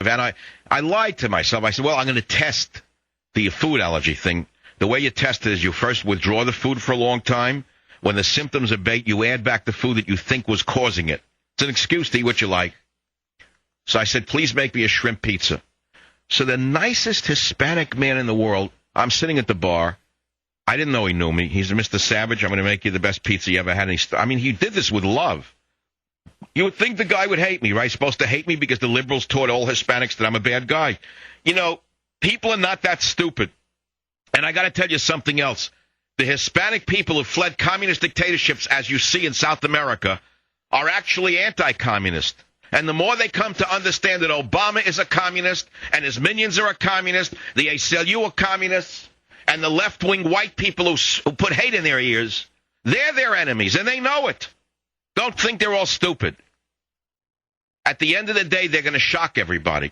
And I lied to myself. I said, well, I'm going to test the food allergy thing. The way you test it is you first withdraw the food for a long time. When the symptoms abate, you add back the food that you think was causing it. It's an excuse to eat what you like. So I said, please make me a shrimp pizza. So the nicest Hispanic man in the world, I'm sitting at the bar. I didn't know he knew me. He's Mr. Savage. I'm going to make you the best pizza you ever had. And he did this with love. You would think the guy would hate me, right? He's supposed to hate me because the liberals taught all Hispanics that I'm a bad guy. You know, people are not that stupid. And I got to tell you something else. The Hispanic people who fled communist dictatorships, as you see in South America, are actually anti-communist. And the more they come to understand that Obama is a communist and his minions are a communist, the ACLU are communists, and the left-wing white people who put hate in their ears, they're their enemies, and they know it. Don't think they're all stupid. At the end of the day, they're going to shock everybody.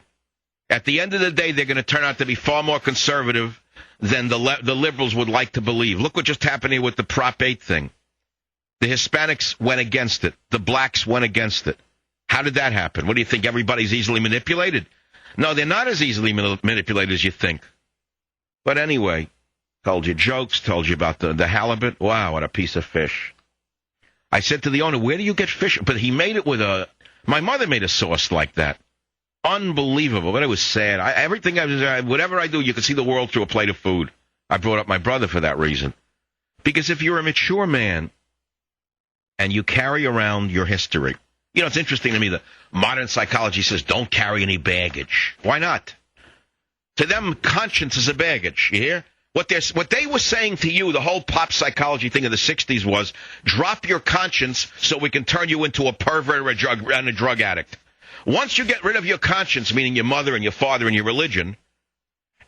At the end of the day, they're going to turn out to be far more conservative than the liberals would like to believe. Look what just happened here with the Prop 8 thing. The Hispanics went against it. The blacks went against it. How did that happen? What do you think? Everybody's easily manipulated? No, they're not as easily manipulated as you think. But anyway, told you jokes, told you about the halibut. Wow, what a piece of fish. I said to the owner, where do you get fish? But he made it with my mother made a sauce like that. Unbelievable. But it was sad. Whatever I do, you can see the world through a plate of food. I brought up my brother for that reason. Because if you're a mature man and you carry around your history, you know, it's interesting to me that modern psychology says don't carry any baggage. Why not? To them, conscience is a baggage. You hear? What they were saying to you, the whole pop psychology thing of the 60s was, drop your conscience so we can turn you into a pervert or a drug addict. Once you get rid of your conscience, meaning your mother and your father and your religion,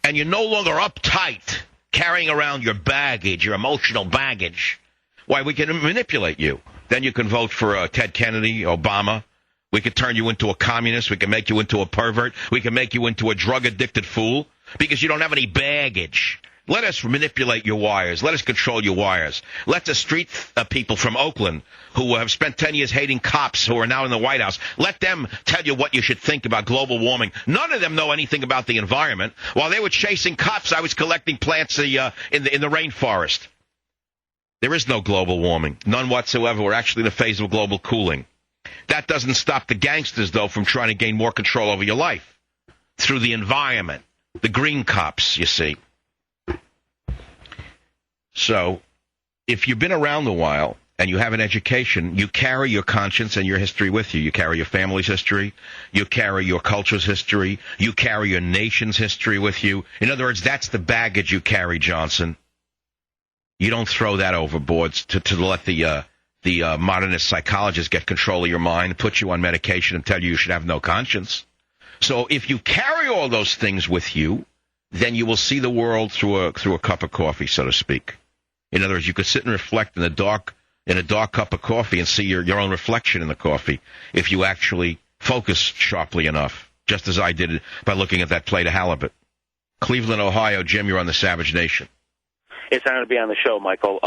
and you're no longer uptight, carrying around your baggage, your emotional baggage, why, we can manipulate you. Then you can vote for Ted Kennedy, Obama. We could turn you into a communist. We can make you into a pervert. We can make you into a drug-addicted fool because you don't have any baggage. Let us manipulate your wires. Let us control your wires. Let the street people from Oakland who have spent 10 years hating cops who are now in the White House, let them tell you what you should think about global warming. None of them know anything about the environment. While they were chasing cops, I was collecting plants in the rainforest. There is no global warming. None whatsoever. We're actually in a phase of global cooling. That doesn't stop the gangsters, though, from trying to gain more control over your life through the environment. The green cops, you see. So, if you've been around a while and you have an education, you carry your conscience and your history with you. You carry your family's history. You carry your culture's history. You carry your nation's history with you. In other words, that's the baggage you carry, Johnson. You don't throw that overboard to let the modernist psychologists get control of your mind, put you on medication, and tell you should have no conscience. So if you carry all those things with you, then you will see the world through a cup of coffee, so to speak. In other words, you could sit and reflect in a dark cup of coffee and see your own reflection in the coffee if you actually focus sharply enough, just as I did by looking at that plate of halibut. Cleveland, Ohio. Jim, you're on the Savage Nation. It's an honor to be on the show, Michael.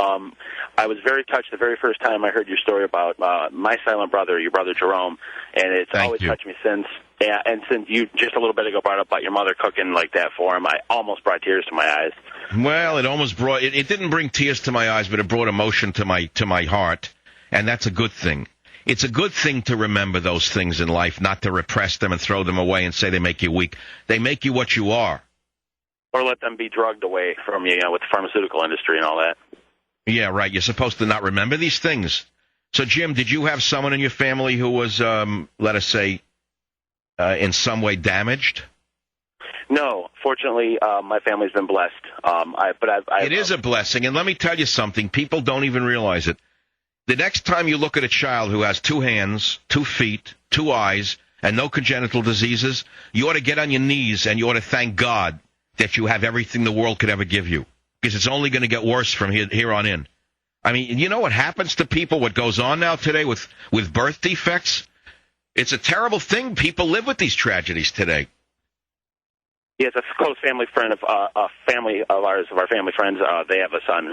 I was very touched the very first time I heard your story about my silent brother, your brother Jerome, and it's always touched me since. Yeah, and since you just a little bit ago brought up about your mother cooking like that for him, I almost brought tears to my eyes. Well, it didn't bring tears to my eyes, but it brought emotion to my heart, and that's a good thing. It's a good thing to remember those things in life, not to repress them and throw them away and say they make you weak. They make you what you are. Or let them be drugged away from you, with the pharmaceutical industry and all that. Yeah, right. You're supposed to not remember these things. So, Jim, did you have someone in your family who was, let us say, in some way damaged? No. Fortunately, my family's been blessed. It is a blessing. And let me tell you something. People don't even realize it. The next time you look at a child who has 2 hands, 2 feet, 2 eyes, and no congenital diseases, you ought to get on your knees and you ought to thank God that you have everything the world could ever give you, because it's only going to get worse from here on in. I mean, you know what happens to people, what goes on now today with birth defects? It's a terrible thing. People live with these tragedies today. He has a close family friend of a family of ours, of our family friends. They have a son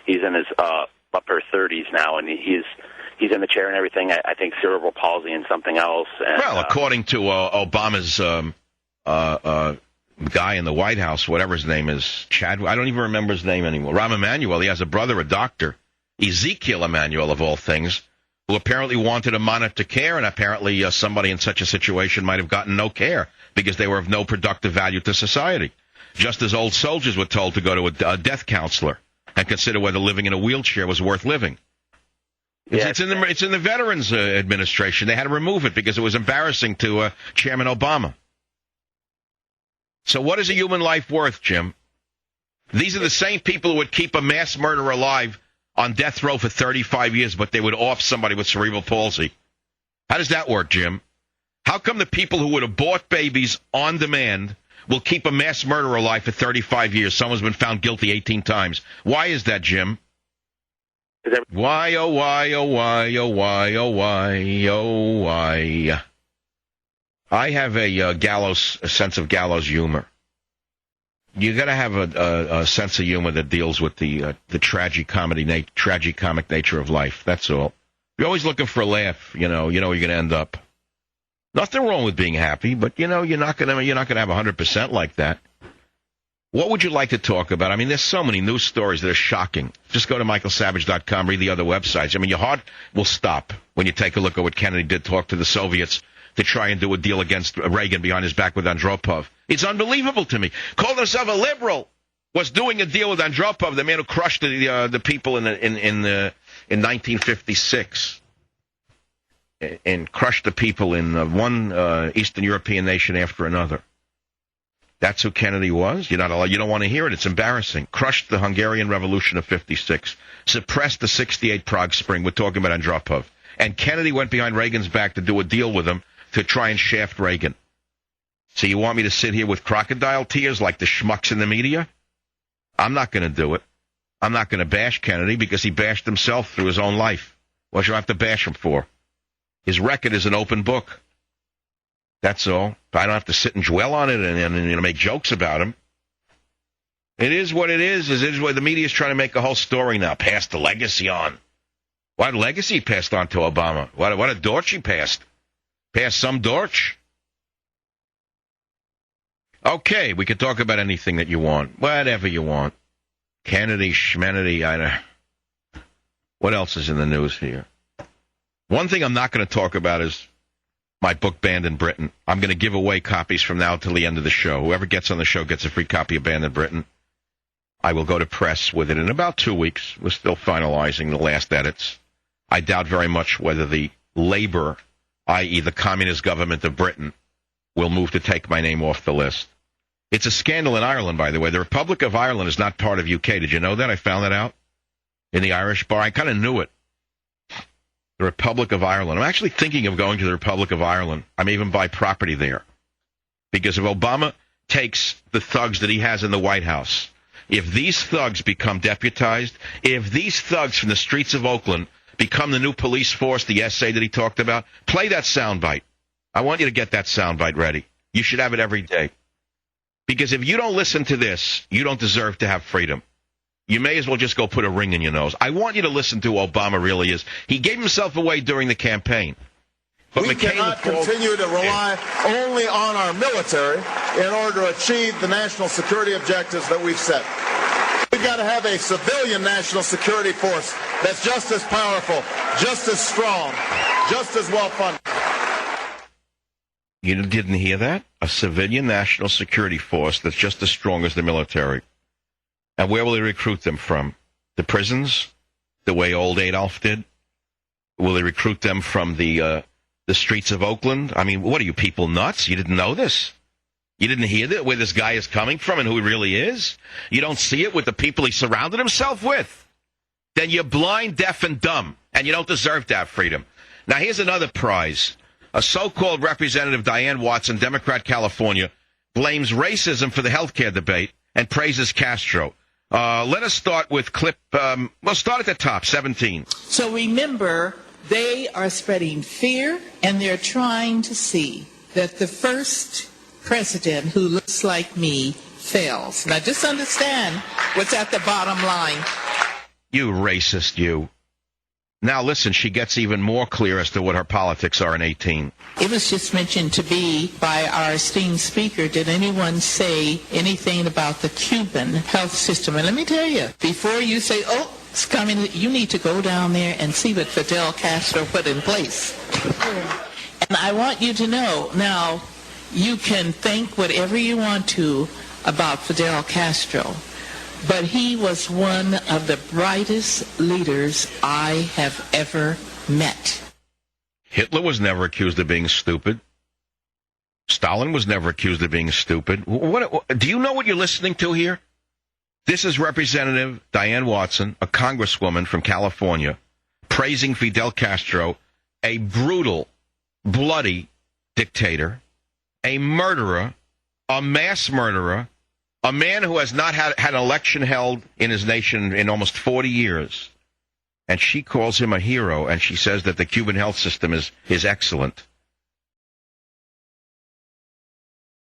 he's in his upper 30s now, and he's he's in the chair and everything. I think cerebral palsy and something else. And, well, according to Obama's guy in the White House, whatever his name is, Chad, I don't even remember his name anymore. Rahm Emanuel, he has a brother, a doctor, Ezekiel Emanuel of all things, who apparently wanted to monitor care, and apparently somebody in such a situation might have gotten no care because they were of no productive value to society. Just as old soldiers were told to go to a death counselor and consider whether living in a wheelchair was worth living. It's in the Veterans Administration. They had to remove it because it was embarrassing to Chairman Obama. So what is a human life worth, Jim? These are the same people who would keep a mass murderer alive on death row for 35 years, but they would off somebody with cerebral palsy. How does that work, Jim? How come the people who would abort babies on demand will keep a mass murderer alive for 35 years? Someone's been found guilty 18 times. Why is that, Jim? Why, oh, why, oh, why, oh, why, oh, why, oh, why? I have a sense of gallows humor. You got to have a sense of humor that deals with the tragicomic nature of life. That's all. You're always looking for a laugh. You know you're going to end up. Nothing wrong with being happy, but you're not going to have 100% like that. What would you like to talk about? I mean, there's so many news stories that are shocking. Just go to michaelsavage.com, read the other websites. I mean, your heart will stop when you take a look at what Kennedy did, talk to the Soviets to try and do a deal against Reagan behind his back with Andropov. It's unbelievable to me. Called himself a liberal, was doing a deal with Andropov, the man who crushed the people in 1956, and crushed the people in one Eastern European nation after another. That's who Kennedy was? You don't want to hear it. It's embarrassing. Crushed the Hungarian Revolution of 56. Suppressed the 68 Prague Spring. We're talking about Andropov. And Kennedy went behind Reagan's back to do a deal with him to try and shaft Reagan. So you want me to sit here with crocodile tears like the schmucks in the media? I'm not going to do it. I'm not going to bash Kennedy because he bashed himself through his own life. What should I have to bash him for? His record is an open book. That's all. I don't have to sit and dwell on it and make jokes about him. It is what it is. It is what the media is trying to make a whole story now. Pass the legacy on. What legacy passed on to Obama? What a dorch he passed. Passed some dorch. Okay, we can talk about anything that you want. Whatever you want. Kennedy, Schmennedy, what else is in the news here? One thing I'm not going to talk about is my book, Banned in Britain. I'm going to give away copies from now till the end of the show. Whoever gets on the show gets a free copy of Banned in Britain. I will go to press with it in about 2 weeks. We're still finalizing the last edits. I doubt very much whether the Labour, i.e. the Communist government of Britain, will move to take my name off the list. It's a scandal in Ireland, by the way. The Republic of Ireland is not part of UK. Did you know that? I found that out in the Irish bar. I kind of knew it. The Republic of Ireland. I'm actually thinking of going to the Republic of Ireland. I may even buy property there. Because if Obama takes the thugs that he has in the White House, if these thugs become deputized, if these thugs from the streets of Oakland become the new police force, the essay that he talked about, play that soundbite. I want you to get that soundbite ready. You should have it every day. Because if you don't listen to this, you don't deserve to have freedom. You may as well just go put a ring in your nose. I want you to listen to who Obama really is. He gave himself away during the campaign. But we cannot continue to rely only on our military in order to achieve the national security objectives that we've set. We've got to have a civilian national security force that's just as powerful, just as strong, just as well funded. You didn't hear that? A civilian national security force that's just as strong as the military. And where will they recruit them from? The prisons, the way old Adolf did? Will they recruit them from the streets of Oakland? I mean, what are you people nuts? You didn't know this? You didn't hear that, where this guy is coming from and who he really is? You don't see it with the people he surrounded himself with? Then you're blind, deaf, and dumb, and you don't deserve to have freedom. Now, here's another prize. A so-called Representative Diane Watson, Democrat, California, blames racism for the health care debate and praises Castro. Let us start with clip, we'll start at the top, 17. So remember, they are spreading fear, and they're trying to see that the first president who looks like me fails. Now just understand what's at the bottom line. You racist, you. Now listen, she gets even more clear as to what her politics are in 18. It was just mentioned to me by our esteemed speaker. Did anyone say anything about the Cuban health system? And let me tell you, before you say, oh, it's coming, you need to go down there and see what Fidel Castro put in place. And I want you to know, now, you can think whatever you want to about Fidel Castro, but he was one of the brightest leaders I have ever met. Hitler was never accused of being stupid. Stalin was never accused of being stupid. What, do you know what you're listening to here? This is Representative Diane Watson, a congresswoman from California, praising Fidel Castro, a brutal, bloody dictator, a murderer, a mass murderer, a man who has not had an election held in his nation in almost 40 years. And she calls him a hero, and she says that the Cuban health system is excellent.